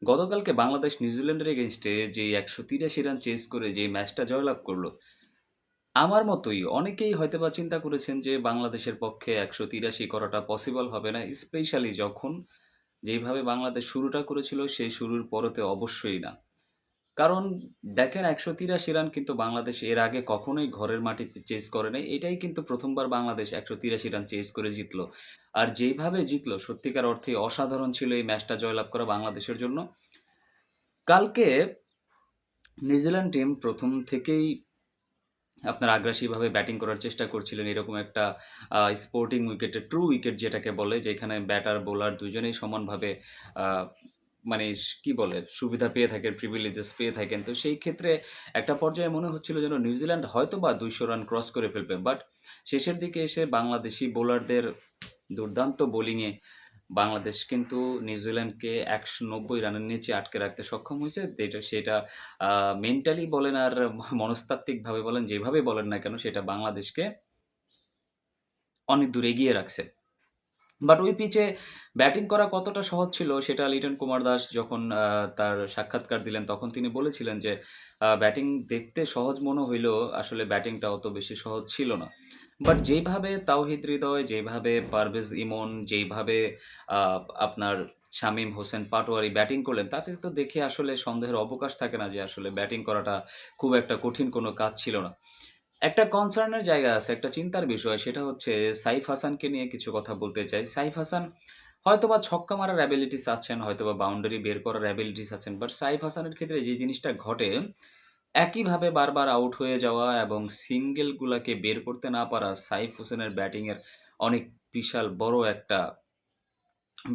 গতকালকে বাংলাদেশ নিউজিল্যান্ডের এগেইনস্টে যে ১৮৩ রান চেজ করে যে ম্যাচটা জয়লাভ করল, আমার মতোই অনেকেই হয়তোবা চিন্তা করেছেন যে বাংলাদেশের পক্ষে ১৮৩ করাটা পসিবল হবে না। স্পেশালি যখন যেইভাবে বাংলাদেশ শুরুটা করেছিল সেই শুরুর পরেতে অবশ্যই না। কারণ দেখেন ১৮৩ রান কিন্তু বাংলাদেশ এর আগে কখনোই ঘরের মাটিতে চেজ করে নাই। এটাই কিন্তু ১ম বার বাংলাদেশ ১৮৩ রান চেজ করে জিতল। আর যেইভাবে জিতল সত্যিকার অর্থেই অসাধারণ ছিল এই ম্যাচটা জয়লাভ করা বাংলাদেশের জন্য। কালকে নিউজিল্যান্ড টিম ১ম থেকেই আপনার আগ্রাসীভাবে ব্যাটিং করার চেষ্টা করছিলেন। এরকম একটা স্পোর্টিং উইকেটে ট্রু উইকেট যেটাকে বলে, যেখানে ব্যাটার, বোলার দুজনেই সমানভাবে আ মানে কি বলে? সুবিধা পেয়ে থাকেন, প্রিভিলেজেস পেয়ে থাকেন। তো সেই ক্ষেত্রে একটা পর্যায়ে মনে হচ্ছিল যেন নিউজিল্যান্ড হয়তোবা ২০০ রান ক্রস করে ফেলবে। বাট শেষের দিকে এসে বাংলাদেশী বোলারদের দুর্দান্ত বোলিংয়ে বাংলাদেশ কিন্তু নিউজিল্যান্ডকে ১৯০ রানের নিচে আটকে রাখতে সক্ষম হইছে। সেটা আ মেন্টালি বলেন আর মনস্তাত্ত্বিকভাবে বলেন, যেভাবেই বলেন না কেন সেটা বাংলাদেশকে অনেক দূর এগিয়ে রাখছে। বাট ওই পিচে ব্যাটিং করা কতটা সহজ ছিল সেটা লিটন কুমার দাস যখন তার সাক্ষাৎকার দিলেন তখন তিনি বলেছিলেন যে, ব্যাটিং দেখতে সহজ মনে হইলেও আসলে ব্যাটিংটা অত বেশি সহজ ছিল না। বাট যেইভাবে তাওহিদ হৃদয়, যেইভাবে পারভেজ ইমন, যেইভাবে আ আপনার শামীম হোসেন পাটোয়ারি ব্যাটিং করলেন তাতে তো দেখে আসলে সন্দেহের অবকাশ থাকে না যে আসলে ব্যাটিং করাটা খুব একটা কঠিন কোনো কাজ ছিল না। একটা কনসার্ন এর জায়গা আছে, একটা চিন্তার বিষয়। সেটা হচ্ছে সাইফ হাসানকে নিয়ে কিছু কথা বলতে চাই। সাইফ হাসান হয়তোবা ছক্কা মারার অ্যাবিলিটিস আছেন, হয়তোবা বাউন্ডারি বের করার অ্যাবিলিটিস আছেন। বাট সাইফ হাসানের ক্ষেত্রে যে জিনিসটা ঘটে, একইভাবে বারবার আউট হয়ে যাওয়া এবং সিঙ্গেল গুলাকে বের করতে না পারা সাইফ হোসেনের ব্যাটিং এর অনেক বিশাল বড় একটা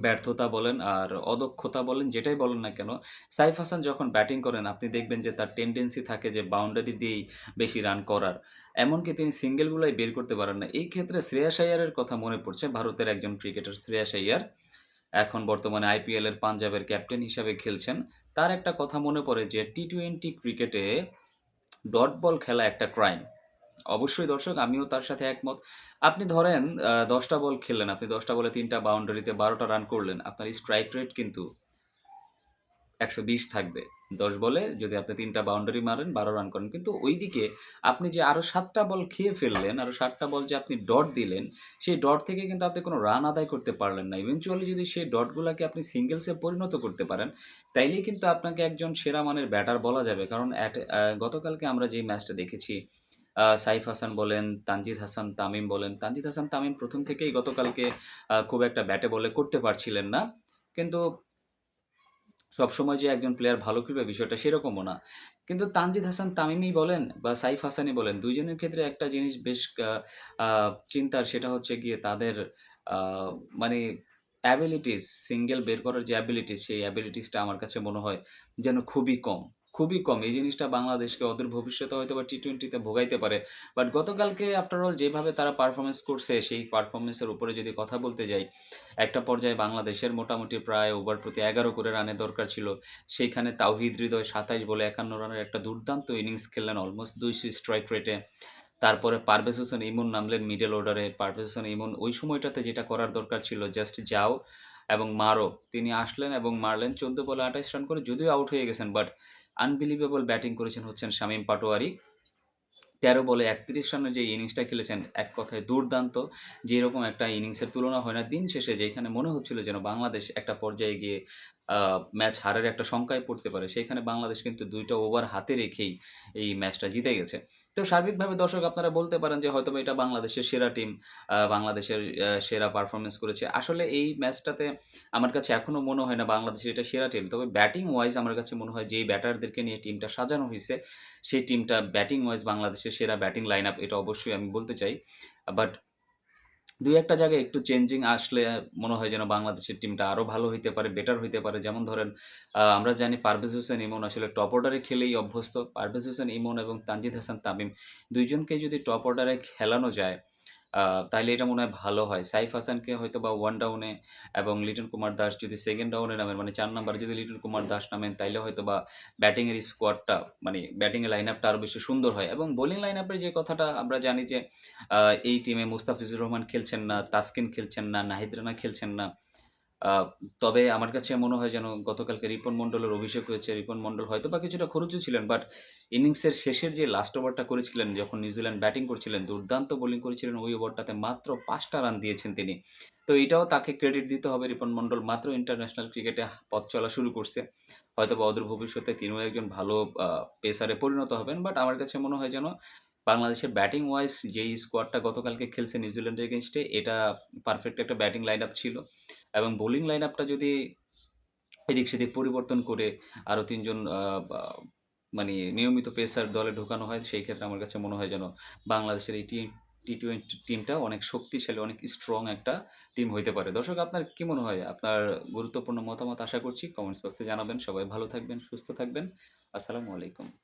ব্যর্থতা বলেন আর অদক্ষতা বলেন, যেটাই বলেন না কেন, সাইফ হাসান যখন ব্যাটিং করেন আপনি দেখবেন যে তার টেনডেন্সি থাকে যে বাউন্ডারি দিয়েই বেশি রান করার। এমনকি তিনি সিঙ্গেলগুলাই বের করতে পারেন না। এই ক্ষেত্রে শ্রেয়াস আইয়ারের কথা মনে পড়ছে। ভারতের একজন ক্রিকেটার শ্রেয়াস আইয়ার। এখন বর্তমানে আইপিএল এর পাঞ্জাবের ক্যাপ্টেন হিসাবে খেলছেন। তার একটা কথা মনে পড়ে যে টি-টোয়েন্টি ক্রিকেটে ডট বল খেলা একটা ক্রাইম। অবশ্যই দর্শক আমিও তার সাথে একমত। আপনি ধরেন ১০ টা বল খেললেন, আপনি ১০ টা বলে ৩ টা বাউন্ডারিতে ১২ টা রান করলেন। আপনার স্ট্রাইক রেট কিন্তু ১২০ থাকবে। ১০ বলে যদি আপনি ৩ টা বাউন্ডারি মারেন, ১২ রান করেন। কিন্তু ঐদিকে আপনি যে আরো ৭ টা বল খেয়ে ফেললেন, আরো ৭ টা বল যে আপনি ডট দিলেন, সেই ডট থেকে কিন্তু আপনি কোন রান আদায় করতে পারলেন না। ইভেনচুয়ালি যদি সেই ডটগুলাকে আপনি সিঙ্গলসে পরিণত করতে পারেন, তাইলেই কিন্তু আপনাকে একজন সেরা মানের ব্যাটার বলা যাবে। কারণ গতকালকে আমরা যেই ম্যাচটা দেখেছি, সাইফ হাসান বলেন, তানজিদ হাসান তামিম বলেন। তানজিদ হাসান তামিম ১ম থেকেই গতকালকে খুব একটা ব্যাটে বলে করতে পারছিলেন না। কিন্তু সবসময় যে একজন প্লেয়ার ভালো খেলবে বিষয়টা সেরকমও না। কিন্তু তানজিদ হাসান তামিমই বলেন বা সাইফ হাসানই বলেন, ২ জনের ক্ষেত্রে একটা জিনিস বেশ আ আ চিন্তার, সেটা হচ্ছে গিয়ে তাদের আ মানে অ্যাবিলিটিস, সিঙ্গেল বের করার যে অ্যাবিলিটিস, সেই অ্যাবিলিটিস টা আমার কাছে মনে হয় যেন খুবই কম। খুবই কম। এই জিনিসটা বাংলাদেশকে অদূর ভবিষ্যতে হয়তোবা টি-২০ তে ভোগাইতে পারে। বাট গতকালকে আফটার অল যেভাবে তারা পারফরম্যান্স করছে, সেই পারফরম্যান্স এর উপরে যদি কথা বলতে যাই, একটা পর্যায়ে বাংলাদেশের মোটামুটি প্রায় ওভার প্রতি ১১ করে রানের দরকার ছিল। সেইখানে তাওহিদ হৃদয় ২৭ বলে ৫১ রানের একটা দুর্দান্ত ইনিংস খেললেন অলমোস্ট ২০০ স্ট্রাইক রেটে। তারপরে পারভেজ হোসেন ইমন নামলেন মিডল অর্ডারে। পারভেজ হোসেন ইমন ওই সময়টাতে যেটা করার দরকার ছিল জাস্ট যাও এবং মারো। তিনি আসলেন এবং মারলেন ১৪ বলে ২৮ রান করে, যদিও আউট হয়ে গেছেন বাট আনবিলিভেবল ব্যাটিং করেছেন হচ্ছেন শামীম পাটোয়ারি। ১৩ বলে ৩১ রানের যে ইনিংসটা খেলেছেন, এক কথায় দুর্দান্ত। যেরকম একটা ইনিংসের তুলনা হয় না। দিন শেষে যেখানে মনে হচ্ছিল যেন বাংলাদেশ একটা পর্যায়ে গিয়ে আ ম্যাচ হারের একটা শঙ্কায় পড়তে পারে, সেখানে বাংলাদেশ কিন্তু ২ টা ওভার হাতে রেখেই এই ম্যাচটা জিতে গেছে। তো সার্বিকভাবে দর্শক আপনারা বলতে পারেন যে হয়তোবা এটা বাংলাদেশের সেরা টিম, বাংলাদেশের সেরা পারফরম্যান্স করেছে। আসলে এই ম্যাচটাতে আমার কাছে এখনো মনে হয় না বাংলাদেশের এটা সেরা টিম। তবে ব্যাটিং ওয়াইজ আমার কাছে মনে হয় যেই ব্যাটারদেরকে নিয়ে টিমটা সাজানো হইছে, সেই টিমটা ব্যাটিং ওয়াইজ বাংলাদেশের সেরা ব্যাটিং লাইনআপ, এটা অবশ্যই আমি বলতে চাই। বাট ২-১ টা জায়গায় একটু চেঞ্জিং আসলে মনে হয় যেন বাংলাদেশের টিমটা আরো ভালো হইতে পারে, বেটার হইতে পারে। যেমন ধরেন আমরা জানি পারভেজ হোসেন ইমন আসলে টপ অর্ডারে খেলেই অভ্যস্ত। পারভেজ হোসেন ইমন এবং তানজিদ হাসান তামিম ২ জনকেই যদি টপ অর্ডারে খেলানো যায়, আ তাইলে এটা মনে হয় ভালো হয়। সাইফ হাসানকে হয়তোবা 1 ডাউনে এবং লিটন কুমার দাস যদি 2nd ডাউনে নামেন, মানে ৪ নাম্বারে যদি লিটন কুমার দাস নামেন, তাইলে হয়তোবা ব্যাটিং এর স্কোয়াডটা, মানে ব্যাটিং এর লাইনআপটা আরো বেশি সুন্দর হয়। এবং বোলিং লাইনআপের যে কথাটা আমরা জানি যে এই টিমে মুস্তাফিজুর রহমান খেলছেন না, তাসকিন খেলছেন না, নাহিদ রানা খেলছেন না। আ তবে আমার কাছে মনে হয় যেন গতকালকে রিপন মন্ডলের অভিষেক হয়েছে। রিপন মন্ডল হয়তোবা কিছুটা খরুচও ছিলেন, বাট ইনিংসের শেষের যে লাস্ট ওভারটা করেছিলেন যখন নিউজিল্যান্ড ব্যাটিং করছিলেন, দুর্দান্ত বোলিং করেছিলেন ওই ওভারটাতে মাত্র ৫ টা রান দিয়েছেন তিনি। তো এটাও তাকে ক্রেডিট দিতে হবে। রিপন মন্ডল মাত্র ইন্টারন্যাশনাল ক্রিকেটে পথ চলা শুরু করছে। হয়তোবা অদূর ভবিষ্যতে তিনিও একজন ভালো আ পেসারে পরিণত হবেন। বাট আমার কাছে মনে হয় যেন বাংলাদেশের ব্যাটিং ওয়াইজ যেই স্কোয়াডটা গতকালকে খেলছে নিউজিল্যান্ডের এগেইনস্টে এটা পারফেক্ট একটা ব্যাটিং লাইনআপ ছিল। এবং বোলিং লাইনআপটা যদি এদিক-সেদিক পরিবর্তন করে আরো ৩ জন বা মানে নিয়মিত পেসার দলে ঢোকানো হয়, সেই ক্ষেত্রে আমার কাছে মনে হয় যেন বাংলাদেশের এই টি-টোয়েন্টি টিমটা অনেক শক্তিশালী, অনেক স্ট্রং একটা টিম হইতে পারে। দর্শক আপনার কি মনে হয়? আপনার গুরুত্বপূর্ণ মতামত আশা করছি কমেন্টস বক্সে জানাবেন। সবাই ভালো থাকবেন, সুস্থ থাকবেন। আসসালামু আলাইকুম।